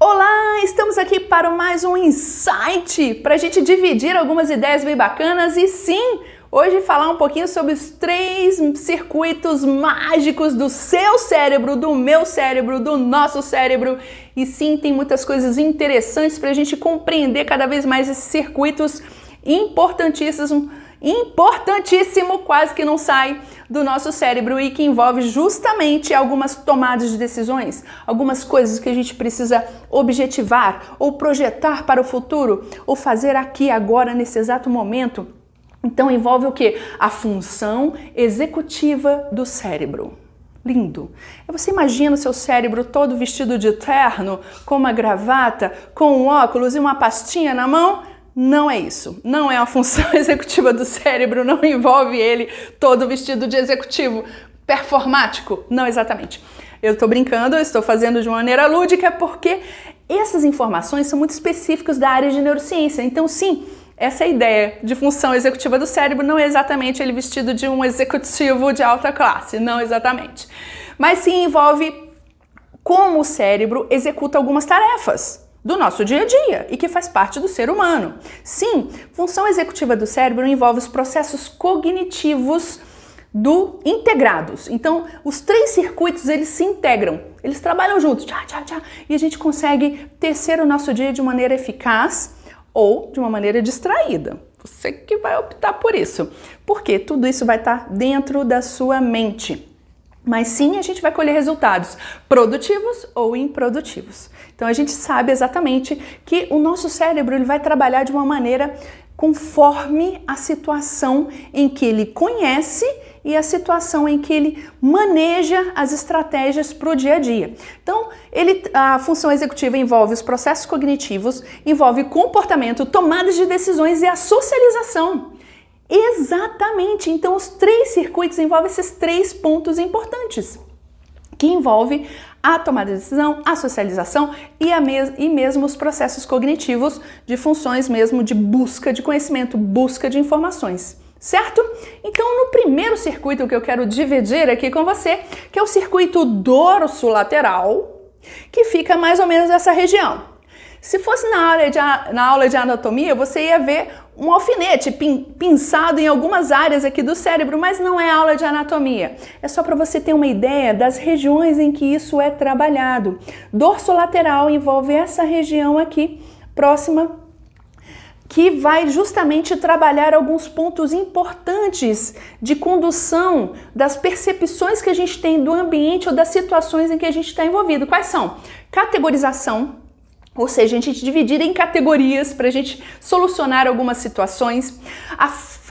Olá, estamos aqui para mais um insight para a gente dividir algumas ideias bem bacanas e sim, hoje falar um pouquinho sobre os 3 circuitos mágicos do seu cérebro, do meu cérebro, do nosso cérebro. E sim, tem muitas coisas interessantes para a gente compreender cada vez mais esses circuitos importantíssimos, quase que não sai do nosso cérebro e que envolve justamente algumas tomadas de decisões, algumas coisas que a gente precisa objetivar ou projetar para o futuro ou fazer aqui agora nesse exato momento. Então envolve o quê? A função executiva do cérebro. Lindo. Você imagina o seu cérebro todo vestido de terno, com uma gravata, com um óculos e uma pastinha na mão? Não é isso. Não é a função executiva do cérebro, não envolve ele todo vestido de executivo performático. Não exatamente. Eu estou brincando, eu estou fazendo de uma maneira lúdica porque essas informações são muito específicas da área de neurociência. Então, sim, essa ideia de função executiva do cérebro não é exatamente ele vestido de um executivo de alta classe, não exatamente. Mas sim envolve como o cérebro executa algumas tarefas do nosso dia a dia e que faz parte do ser humano. Sim, função executiva do cérebro envolve os processos cognitivos integrados. Então, os 3 circuitos, eles se integram, eles trabalham juntos, e a gente consegue tecer o nosso dia de maneira eficaz ou de uma maneira distraída. Você que vai optar por isso, porque tudo isso vai estar dentro da sua mente. Mas sim, a gente vai colher resultados produtivos ou improdutivos. Então a gente sabe exatamente que o nosso cérebro ele vai trabalhar de uma maneira conforme a situação em que ele conhece e a situação em que ele maneja as estratégias para o dia a dia. Então, a função executiva envolve os processos cognitivos, envolve comportamento, tomadas de decisões e a socialização. Exatamente! Então, os 3 circuitos envolvem esses 3 pontos importantes, que envolve a tomada de decisão, a socialização e mesmo os processos cognitivos de funções mesmo de busca de conhecimento, busca de informações. Certo? Então, no primeiro circuito que eu quero dividir aqui com você, que é o circuito dorsolateral, que fica mais ou menos nessa região. Se fosse na aula de anatomia, você ia ver um alfinete pinçado em algumas áreas aqui do cérebro, mas não é aula de anatomia. É só para você ter uma ideia das regiões em que isso é trabalhado. Dorsolateral envolve essa região aqui, próxima, que vai justamente trabalhar alguns pontos importantes de condução das percepções que a gente tem do ambiente ou das situações em que a gente está envolvido. Quais são? Categorização, ou seja, a gente dividir em categorias para a gente solucionar algumas situações.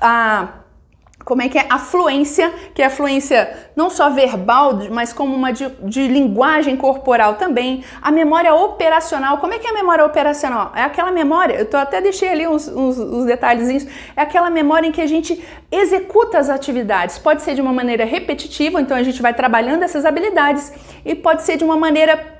A fluência, que é a fluência não só verbal, mas como uma de linguagem corporal também. A memória operacional, como é que é a memória operacional? É aquela memória, eu até deixei ali uns detalhezinhos, é aquela memória em que a gente executa as atividades. Pode ser de uma maneira repetitiva, então a gente vai trabalhando essas habilidades, e pode ser de uma maneira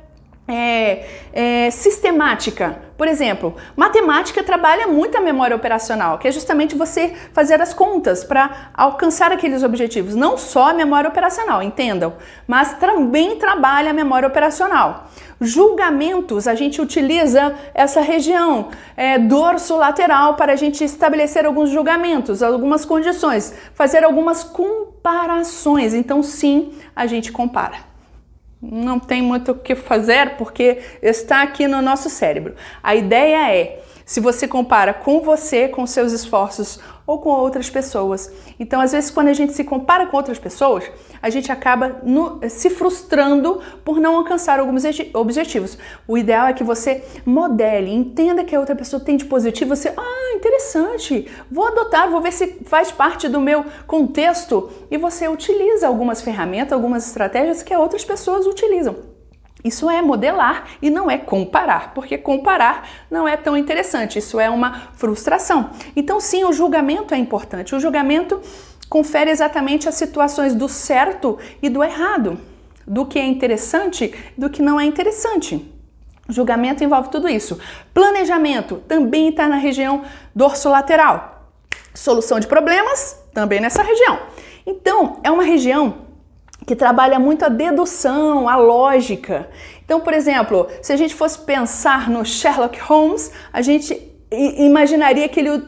sistemática. Por exemplo, matemática trabalha muito a memória operacional, que é justamente você fazer as contas para alcançar aqueles objetivos. Não só a memória operacional, entendam, mas também trabalha a memória operacional. Julgamentos, a gente utiliza essa região dorsolateral para a gente estabelecer alguns julgamentos, algumas condições, fazer algumas comparações. Então, sim, a gente compara. Não tem muito o que fazer porque está aqui no nosso cérebro. A ideia é, se você compara com você, com seus esforços ou com outras pessoas. Então, às vezes, quando a gente se compara com outras pessoas, a gente acaba se frustrando por não alcançar alguns objetivos. O ideal é que você modele, entenda que a outra pessoa tem de positivo, você, interessante, vou adotar, vou ver se faz parte do meu contexto, e você utiliza algumas ferramentas, algumas estratégias que outras pessoas utilizam. Isso é modelar e não é comparar, porque comparar não é tão interessante, isso é uma frustração. Então sim, o julgamento é importante. O julgamento confere exatamente as situações do certo e do errado, do que é interessante e do que não é interessante. Julgamento envolve tudo isso. Planejamento também está na região dorsolateral. Solução de problemas também nessa região. Então, é uma região que trabalha muito a dedução, a lógica. Então, por exemplo, se a gente fosse pensar no Sherlock Holmes, a gente imaginaria que ele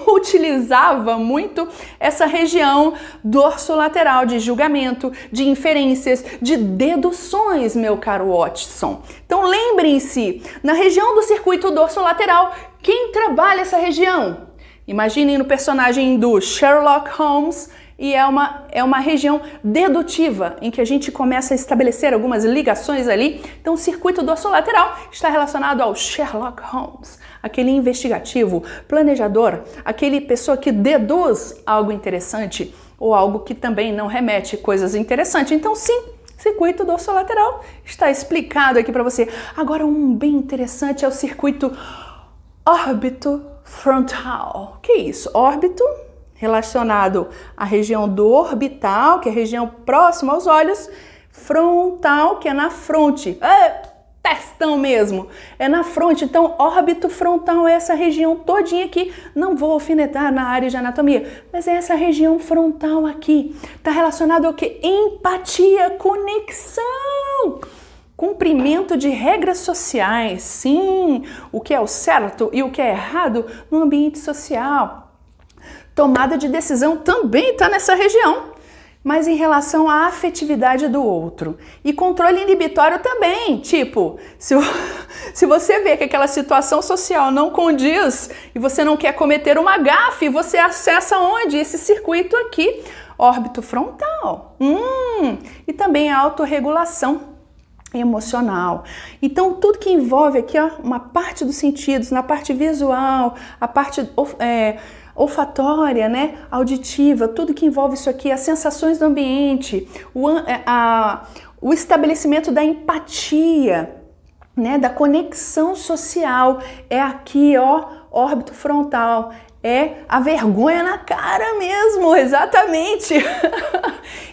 utilizava muito essa região dorsolateral de julgamento, de inferências, de deduções, meu caro Watson. Então lembrem-se, na região do circuito dorsolateral, quem trabalha essa região? Imaginem no personagem do Sherlock Holmes, e é uma região dedutiva, em que a gente começa a estabelecer algumas ligações ali. Então o circuito dorsolateral está relacionado ao Sherlock Holmes, aquele investigativo, planejador, aquele pessoa que deduz algo interessante ou algo que também não remete coisas interessantes. Então sim, circuito dorsolateral está explicado aqui para você. Agora um bem interessante é o circuito órbito-frontal. Que é isso? Órbito relacionado à região do orbital, que é a região próxima aos olhos, frontal, que é na fronte. Testão mesmo, é na fronte. Então, órbito frontal é essa região todinha aqui. Não vou alfinetar na área de anatomia, mas é essa região frontal aqui. Está relacionado ao que? Empatia, conexão, cumprimento de regras sociais. Sim, o que é o certo e o que é errado no ambiente social. Tomada de decisão também está nessa região, mas em relação à afetividade do outro. E controle inibitório também, tipo, se você vê que aquela situação social não condiz e você não quer cometer uma gafe, você acessa onde? Esse circuito aqui, órbito frontal. E também a autorregulação emocional. Então, tudo que envolve aqui, ó, uma parte dos sentidos, na parte visual, a parte olfatória, né, auditiva, tudo que envolve isso aqui, as sensações do ambiente, o estabelecimento da empatia, né, da conexão social, é aqui, ó, órbito frontal, é a vergonha na cara mesmo, exatamente.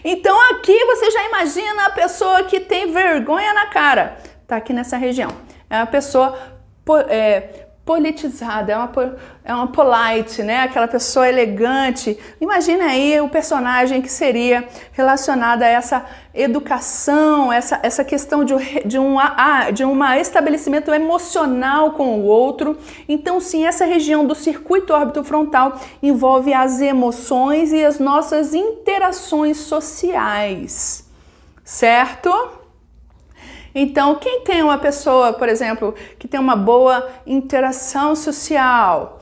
Então aqui você já imagina a pessoa que tem vergonha na cara, tá aqui nessa região, é uma pessoa politizada, é uma polite, né? Aquela pessoa elegante. Imagina aí o personagem que seria relacionado a essa educação, essa questão de um estabelecimento emocional com o outro. Então, sim, essa região do circuito órbito frontal envolve as emoções e as nossas interações sociais, certo? Então, quem tem uma pessoa, por exemplo, que tem uma boa interação social,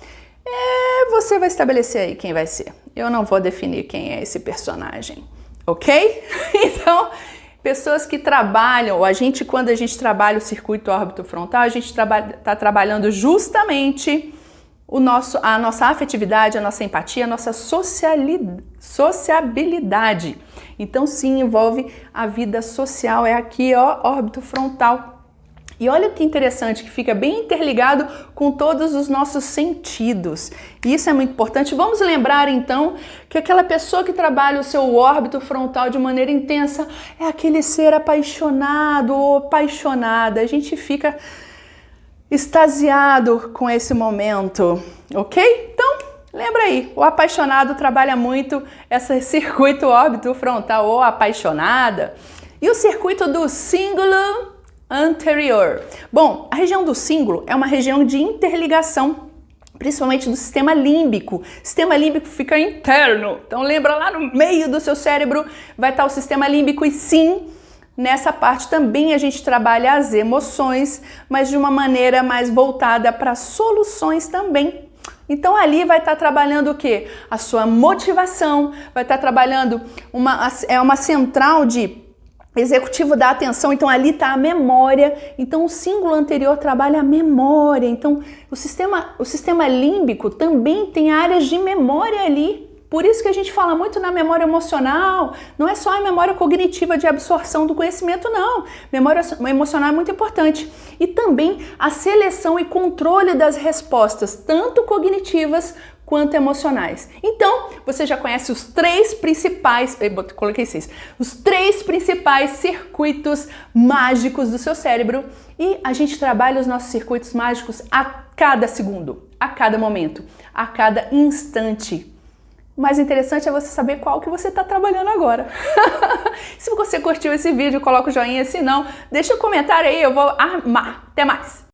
você vai estabelecer aí quem vai ser. Eu não vou definir quem é esse personagem, ok? Então, pessoas que trabalham, quando a gente trabalha o circuito órbito frontal, a gente está trabalhando justamente a nossa afetividade, a nossa empatia, a nossa sociabilidade. Então, sim, envolve a vida social, é aqui, ó, órbito frontal. E olha que interessante, que fica bem interligado com todos os nossos sentidos. E isso é muito importante. Vamos lembrar, então, que aquela pessoa que trabalha o seu órbito frontal de maneira intensa é aquele ser apaixonado ou apaixonada. A gente fica extasiado com esse momento, ok? Então, lembra aí, o apaixonado trabalha muito esse circuito órbito frontal ou apaixonada. E o circuito do cíngulo anterior. Bom, a região do cíngulo é uma região de interligação, principalmente do sistema límbico. O sistema límbico fica interno. Então lembra, lá no meio do seu cérebro vai estar o sistema límbico e sim, nessa parte também a gente trabalha as emoções, mas de uma maneira mais voltada para soluções também. Então ali vai estar trabalhando o quê? A sua motivação, vai estar trabalhando uma central de executivo da atenção, então ali está a memória. Então o cíngulo anterior trabalha a memória. Então o sistema límbico também tem áreas de memória ali. Por isso que a gente fala muito na memória emocional, não é só a memória cognitiva de absorção do conhecimento, não. Memória emocional é muito importante. E também a seleção e controle das respostas, tanto cognitivas quanto emocionais. Então, você já conhece os três principais circuitos mágicos do seu cérebro e a gente trabalha os nossos circuitos mágicos a cada segundo, a cada momento, a cada instante. O mais interessante é você saber qual que você está trabalhando agora. Se você curtiu esse vídeo, coloca o joinha. Se não, deixa um comentário aí, eu vou amar. Até mais!